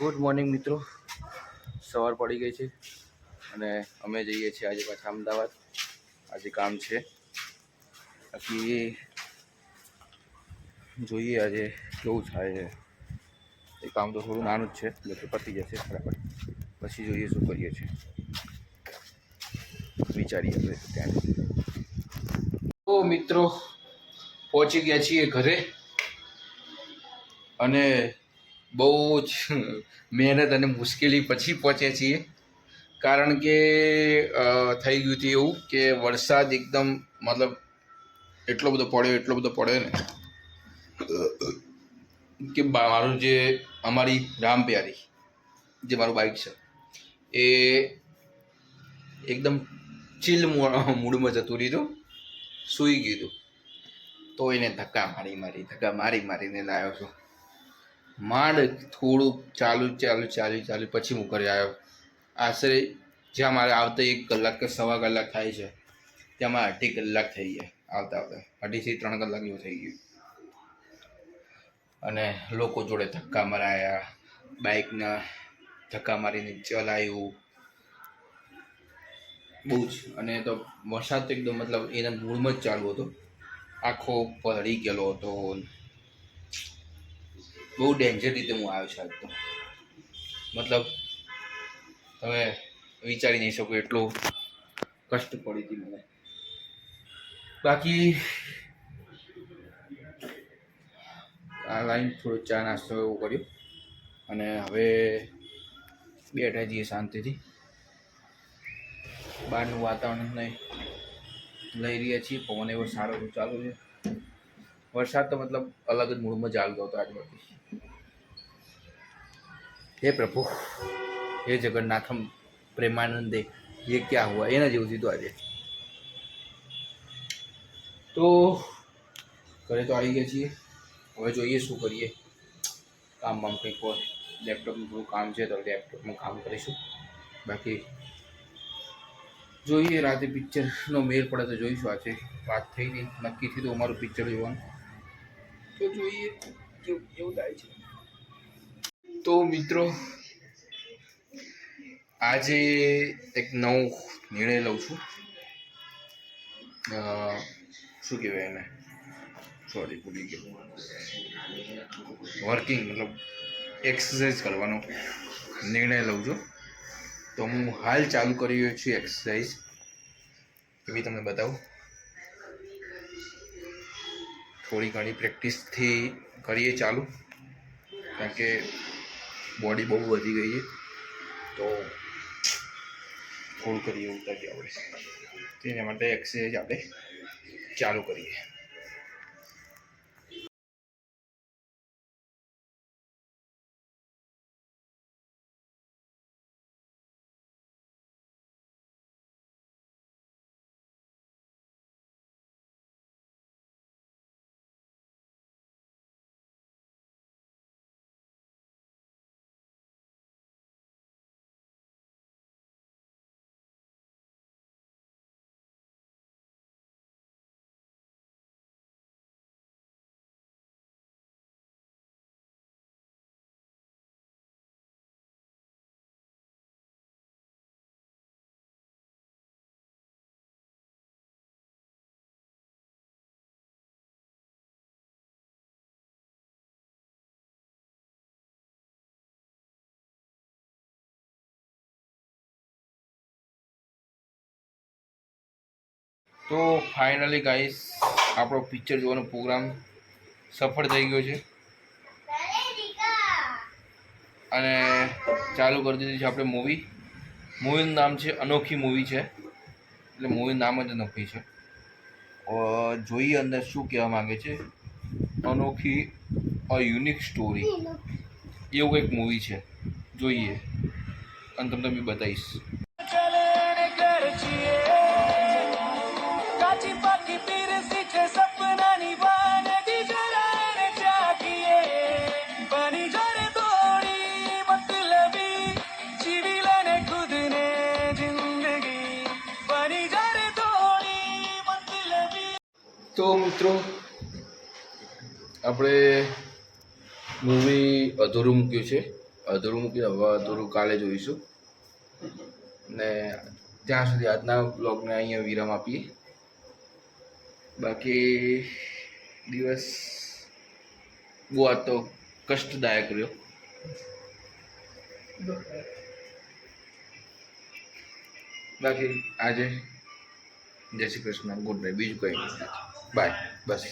Good morning મિત્રો. સવાર પડી ગઈ છે અને અમે જઈએ છીએ આજે પાછા અમદાવાદ. આજે કામ છે, બાકી જોઈએ આજે કેવું થાય છે. એ કામ તો થોડું નાનું જ છે, એટલે પતી જશે બરાબર. પછી જોઈએ શું કરીએ છીએ, વિચારીએ આપણે ત્યાં. તો મિત્રો પહોંચી ગયા છીએ ઘરે અને બહુ જ મહેનત અને મુશ્કેલી પછી પહોંચ્યા છીએ. કારણ કે થઈ ગયું હતું એવું કે વરસાદ એકદમ મતલબ એટલો બધો પડ્યો ને કે મારું જે અમારી રામપ્યારી જે મારું બાઇક છે એ એકદમ ચીલ મૂડમાં જતું રહ્યું, સૂઈ ગયું હતું. તો એને ધક્કા મારીને લાવ્યો છું. માંડ થોડું ચાલુ પછી હું ઘરે આવ્યો. આશરે જ્યાં મારે આવતા 1 કલાક કે સવા કલાક થાય છે, ત્યાં મારે 2.5 કલાક થઈ ગયા. આવતા 2.5 થી 3 કલાક જેવું થઈ ગયું. અને લોકો જોડે ધક્કા મરાયા, બાઇકના ધક્કા મારીને ચલાવ્યું બહુ જ. અને તો વરસાદ તો એકદમ મતલબ એના મૂળમાં જ ચાલુ હતો, આખો પલળી ગયેલો હતો. બહુ ડેન્જર રીતે હું આવ્યો છું આજ તો. મતલબ તમે વિચારી નહીં શકો એટલું કષ્ટ પડી હતી મને. બાકી આ લાઈન થોડો ચા નાસ્તો એવું કર્યો અને હવે બેઠા જઈએ શાંતિથી. બહારનું વાતાવરણ લઈ રહ્યા છીએ, પવન એવો સારો ચાલુ છે. વરસાદ તો મતલબ અલગ જ મૂડમાં ચાલતો હતો આજમાંથી. હે પ્રભુ, હે જગન્નાથમ પ્રેમાનંદે, ये क्या हुआ, એના જેવું થયું આજે. તો ઘરે તો આવી ગયા છીએ. હવે જોઈએ શું કરીએ. કામ કંઈક હોય, લેપટોપનું થોડું કામ છે તો લેપટોપમાં કામ કરીશું. બાકી જોઈએ રાતે પિક્ચરનો મેળ પડે તો જોઈશું. આજે વાત થઈ નહીં, નક્કી થયું તો અમારું પિક્ચર જોવાનું. તો જોઈએ કેવું થાય છે. તો મિત્રો આજે એક નવો નિર્ણય લઉં છું. શું કહેવાય એને, સોરી ભૂલી ગયો. વર્કિંગ મતલબ એક્સરસાઇઝ કરવાનો નિર્ણય લઉં છું. તો હું હાલ ચાલુ કરી રહ્યો છું એક્સરસાઇઝ, એ બી તમને બતાવું. થોડી ઘણી પ્રેક્ટિસથી કરીએ ચાલુ, કારણ કે બોડી બહુ વધી ગઈ છે. તો થોડું કરીએ ઉતારીએ આપણે. તેના માટે એક્સરસાઇઝ આપણે ચાલુ કરીએ. તો ફાઇનલી ગાઈસ, આપણો પિક્ચર જોવાનો પ્રોગ્રામ સફળ થઈ ગયો છે અને ચાલુ કરી દીધી છે આપણે મૂવી. મૂવીનું નામ છે અનોખી મૂવી છે, એટલે મૂવીનું નામ જ અનોખી છે. જોઈએ અંદર શું કહેવા માંગે છે. અનોખી અ યુનિક સ્ટોરી એવું કંઈક મૂવી છે. જોઈએ અને તમને બી બતાવીશ. તો મિત્રો આપણે મૂવી અધૂરું મૂક્યું છે, અધૂરું મૂકી હવે અધૂરું કાલે જોઈશું. ને ત્યાં સુધી આજના બ્લોગને અહીંયા વિરામ આપીએ. બાકી દિવસ બહુ આ તો કષ્ટદાયક રહ્યો. બાકી આજે જય શ્રી કૃષ્ણ, ગુડ નાઇટ, બીજું કંઈ નહીં. બાય, બસ.